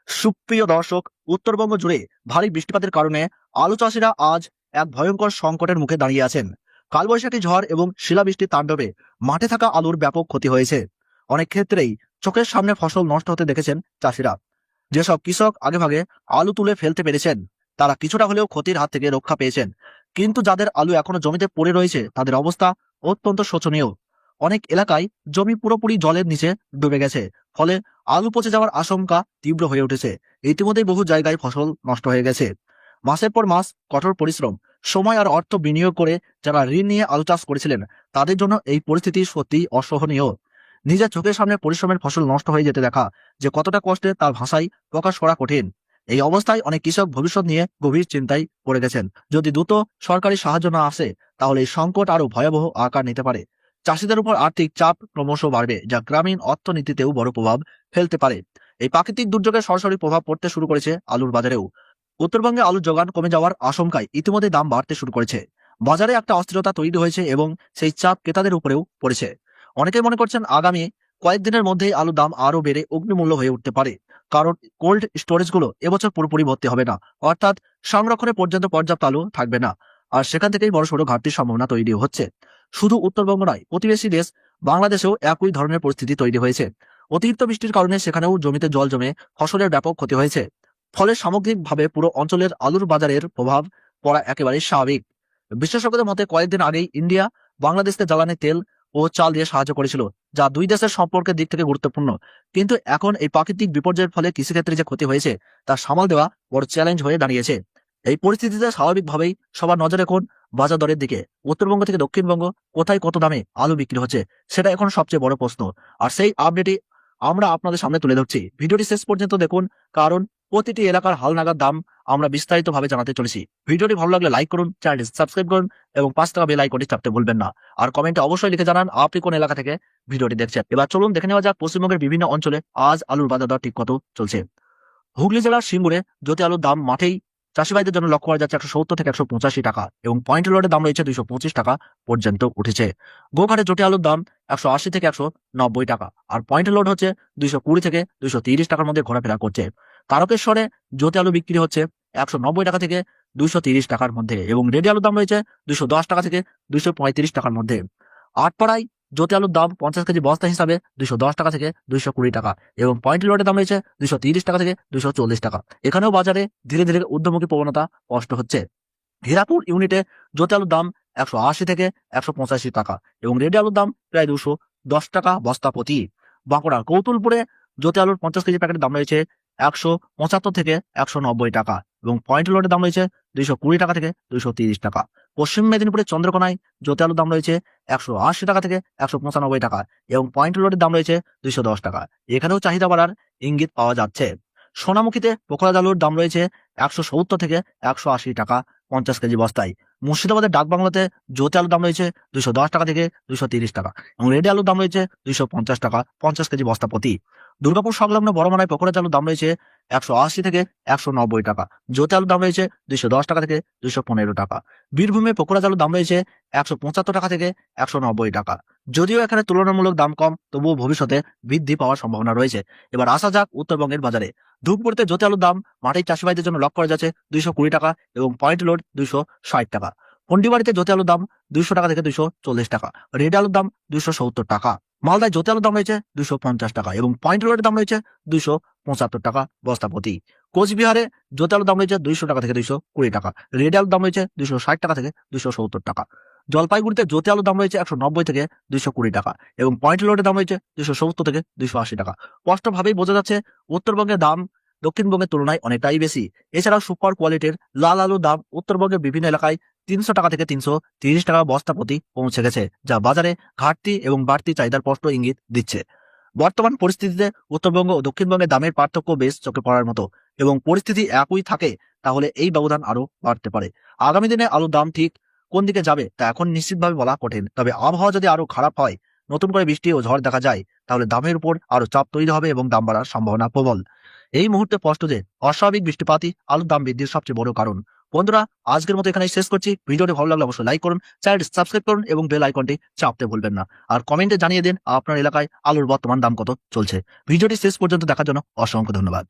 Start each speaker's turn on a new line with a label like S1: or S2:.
S1: সুপ্রিয় দর্শক, উত্তরবঙ্গ জুড়ে ভারী বৃষ্টিপাতের কারণে আলু চাষিরা আজ এক ভয়ঙ্কর সংকটের মুখে দাঁড়িয়ে আছেন। কালবৈশাখী ঝড় এবং শিলাবৃষ্টির তাণ্ডবে মাঠে থাকা আলুর ব্যাপক ক্ষতি হয়েছে। অনেক ক্ষেত্রেই চোখের সামনে ফসল নষ্ট হতে দেখেছেন চাষিরা। যেসব কৃষক আগেভাগে আলু তুলে ফেলতে পেরেছেন তারা কিছুটা হলেও ক্ষতির হাত থেকে রক্ষা পেয়েছেন, কিন্তু যাদের আলু এখনো জমিতে পড়ে রয়েছে তাদের অবস্থা অত্যন্ত শোচনীয়। অনেক এলাকায় জমি পুরোপুরি জলের নিচে ডুবে গেছে, ফলে আলু পচে যাওয়ার আশঙ্কা তীব্র হয়ে উঠেছে। ইতিমধ্যেই বহু জায়গায় ফসল নষ্ট হয়ে গেছে। মাসের পর মাস কঠোর পরিশ্রম, সময় আর অর্থ বিনিয়োগ করে যারা ঋণ নিয়ে আলু চাষ করেছিলেন তাদের জন্য এই পরিস্থিতি সত্যি অসহনীয়। নিজের চোখের সামনে পরিশ্রমের ফসল নষ্ট হয়ে যেতে দেখা যে কতটা কষ্টে তার ভাষায় প্রকাশ করা কঠিন। এই অবস্থায় অনেক কৃষক ভবিষ্যৎ নিয়ে গভীর চিন্তায় পড়ে গেছেন। যদি দ্রুত সরকারি সাহায্য না আসে তাহলে এই সংকট আরো ভয়াবহ আকার নিতে পারে। চাষিদের উপর আর্থিক চাপ ক্রমশ বাড়বে, যা গ্রামীণ অর্থনীতিতেও বড় প্রভাব ফেলতে পারে। এই প্রাকৃতিক দুর্যোগের সরাসরি প্রভাব পড়তে শুরু করেছে আলুর বাজারেও। উত্তরবঙ্গে আলুর যোগান কমে যাওয়ার আশঙ্কায় ইতিমধ্যে দাম বাড়তে শুরু করেছে। বাজারে একটা অস্থিরতা তৈরি হয়েছে এবং সেই চাপ ক্রেতাদের উপরেও পড়েছে। অনেকেই মনে করছেন আগামী কয়েকদিনের মধ্যেই আলুর দাম আরো বেড়ে অগ্নিমূল্য হয়ে উঠতে পারে, কারণ কোল্ড স্টোরেজগুলো এবছর পুরোপুরি ভর্তি হবে না, অর্থাৎ সংরক্ষণে পর্যন্ত পর্যাপ্ত আলু থাকবে না। আর সেখান থেকেই বড়সড় ঘাটতির সম্ভাবনা তৈরি হচ্ছে। শুধু উত্তরবঙ্গ নয়, প্রতিবেশী দেশ বাংলাদেশেও একই ধরনের পরিস্থিতি তৈরি হয়েছে। অতিরিক্ত বৃষ্টির কারণে সেখানেও জমিতে জল জমে ফসলের ব্যাপক ক্ষতি হয়েছে। ফলে সামগ্রিকভাবে পুরো অঞ্চলের আলুর বাজারের প্রভাব পড়া একেবারেই স্বাভাবিক। বিশেষজ্ঞদের মতে কয়েকদিন আগেই ইন্ডিয়া বাংলাদেশকে জ্বালানি তেল ও চাল দিয়ে সাহায্য করেছিল, যা দুই দেশের সম্পর্কের দিক থেকে গুরুত্বপূর্ণ। কিন্তু এখন এই প্রাকৃতিক বিপর্যয়ের ফলে কৃষিক্ষেত্রে যে ক্ষতি হয়েছে তা সামাল দেওয়া বড় চ্যালেঞ্জ হয়ে দাঁড়িয়েছে। এই পরিস্থিতিতে স্বাভাবিকভাবেই সবার নজর এখন বাজার দরের দিকে। উত্তরবঙ্গ থেকে দক্ষিণবঙ্গ কোথায় কত দামে আলু বিক্রি হচ্ছে সেটা এখন সবচেয়ে বড় প্রশ্ন। আর সেই আপডেটই আমরা আপনাদের সামনে তুলে ধরছি। ভিডিওটি শেষ পর্যন্ত দেখুন, কারণ প্রতিটি এলাকার হালনাগাদ দাম আমরা বিস্তারিতভাবে জানাতে চলেছি। ভিডিওটি ভালো লাগলে লাইক করুন, চ্যানেলটি সাবস্ক্রাইব করুন এবং পাঁচ টাকা বেল আইকনটি চাপতে ভুলবেন না। আর কমেন্টে অবশ্যই লিখে জানান আপনি কোন এলাকা থেকে ভিডিওটি দেখছেন। এবার চলুন দেখে নেওয়া যাক পশ্চিমবঙ্গের বিভিন্ন অঞ্চলে আজ আলুর বাজার দর ঠিক কত চলছে। হুগলি জেলার সিঙ্গুরে জ্যোতি আলুর দাম মাঠেই চাষি ভাইদের জন্য লক্ষ্য করা যাচ্ছে 170 থেকে 185 টাকা এবং পয়েন্ট লোডের দাম রয়েছে 225 টাকা পর্যন্ত উঠেছে। গোঘাটে জ্যোতি আলুর দাম 180 থেকে 190 টাকা আর পয়েন্ট লোড হচ্ছে 220 থেকে 230 টাকার মধ্যে ঘোরাফেরা করছে। তারকেশ্বরে জ্যোতি আলু বিক্রি হচ্ছে 190 টাকা থেকে 230 টাকার মধ্যে এবং রেডি আলুর দাম রয়েছে 210 টাকা থেকে 235 টাকার মধ্যে। আটপাড়ায় জ্যোতি আলুর দাম 50 কেজি বস্তা হিসাবে 210 টাকা থেকে 220 টাকা এবং পয়েন্ট লোডের দাম রয়েছে 230 টাকা থেকে 240 টাকা। এখানেও বাজারে ধীরে ধীরে ঊর্ধ্বমুখী প্রবণতা স্পষ্ট হচ্ছে। হীরাপুর ইউনিটে জ্যোতি আলুর দাম 180 থেকে 185 টাকা এবং রেডি আলুর দাম প্রায় 210 টাকা বস্তা প্রতি। বাঁকুড়ার কৌতুলপুরে জ্যোতি আলুর 50 কেজি প্যাকেটের দাম রয়েছে 175 থেকে 190 টাকা এবং পয়েন্ট লোডের দাম রয়েছে 220 টাকা থেকে 230 টাকা। পশ্চিম মেদিনীপুরের চন্দ্রকোনায় জ্যোতি আলুর দাম রয়েছে 180 টাকা থেকে 195 টাকা এবং পয়েন্ট লোডের দাম রয়েছে 210 টাকা। এখানেও চাহিদা বাড়ার ইঙ্গিত পাওয়া যাচ্ছে। সোনামুখীতে পোকরাজ আলুর দাম রয়েছে 170 থেকে 180 টাকা 50 কেজি বস্তায়। মুর্শিদাবাদের ডাকবাংলাতে জ্যোতি আলুর দাম রয়েছে 210 টাকা থেকে 230 টাকা এবং রেডি আলুর দাম রয়েছে 250 টাকা 50 কেজি বস্তা প্রতি। দুর্গাপুর সংলগ্ন বড়মানায় পোকরাজ আলুর দাম রয়েছে 180 থেকে 190 টাকা। জ্যোতি আলুর দাম রয়েছে 210 টাকা থেকে 215 টাকা। বীরভূমে পোকরাজ আলুর দাম রয়েছে 175 টাকা থেকে 190 টাকা। যদিও এখানে তুলনামূলক দাম কম, তবুও ভবিষ্যতে বৃদ্ধি পাওয়ার সম্ভাবনা রয়েছে। এবার আসা যাক উত্তরবঙ্গের বাজারে। ধূপগুড়িতে জ্যোতি আলুর দাম মাঠের চাষি ভাইদের জন্য লক্ষ্য করা যাচ্ছে 220 টাকা এবং পয়েন্ট লোড 260 টাকা। পন্ডিবাড়িতে জ্যোতি আলুর দাম 200 টাকা থেকে 240 টাকা। রেড আলুর দাম 270 টাকা। মালদায় জ্যোতি আলুর দাম রয়েছে 250 টাকা এবং পয়েন্ট লোডের দাম রয়েছে 275 টাকা বস্তা প্রতি। কোচবিহারে জ্যোতি আলুর দাম রয়েছে 200 টাকা থেকে 220 টাকা। রেড আলুর দাম রয়েছে 260 টাকা থেকে 270 টাকা। জলপাইগুড়িতে জ্যোতি আলুর দাম রয়েছে 190 থেকে 220 টাকা এবং পয়েন্ট লোডের দাম রয়েছে 270 থেকে 280 টাকা। স্পষ্টভাবেই বোঝা যাচ্ছে উত্তরবঙ্গের দাম দক্ষিণবঙ্গের তুলনায় অনেকটাই বেশি। এছাড়াও সুপার কোয়ালিটির লাল আলুর দাম উত্তরবঙ্গের বিভিন্ন এলাকায় 300 টাকা থেকে 330 টাকা বস্তা প্রতি পৌঁছে গেছে, যা বাজারে ঘাটতি এবং বাড়তি চাহিদার স্পষ্ট ইঙ্গিত দিচ্ছে। বর্তমান পরিস্থিতিতে উত্তরবঙ্গ ও দক্ষিণবঙ্গের দামের পার্থক্য বেশ চোখে পড়ার মতো এবং পরিস্থিতি একই থাকে তাহলে এই ব্যবধান আরো বাড়তে পারে। আগামী দিনে আলুর দাম ঠিক কোন দিকে যাবে তা এখন নিশ্চিতভাবে বলা কঠিন, তবে আবহাওয়া যদি আরো খারাপ হয়, নতুন করে বৃষ্টি ও ঝড় দেখা যায়, তাহলে দামের উপর আরো চাপ তৈরি হবে এবং দাম বাড়ার সম্ভাবনা প্রবল। এই মুহূর্তে স্পষ্ট যে অস্বাভাবিক বৃষ্টিপাতই আলুর দাম বৃদ্ধির সবচেয়ে বড় কারণ। বন্ধুরা, আজকের মতো এখানেই শেষ করছি। ভিডিওটি ভালো লাগলে অবশ্যই লাইক করুন, চ্যানেলটি সাবস্ক্রাইব করুন এবং বেল আইকনটি চাপতে ভুলবেন না। আর কমেন্টে জানিয়ে দিন আপনার এলাকায় আলুর বর্তমান দাম কত চলছে। ভিডিওটি শেষ পর্যন্ত দেখার জন্য অসংখ্য ধন্যবাদ।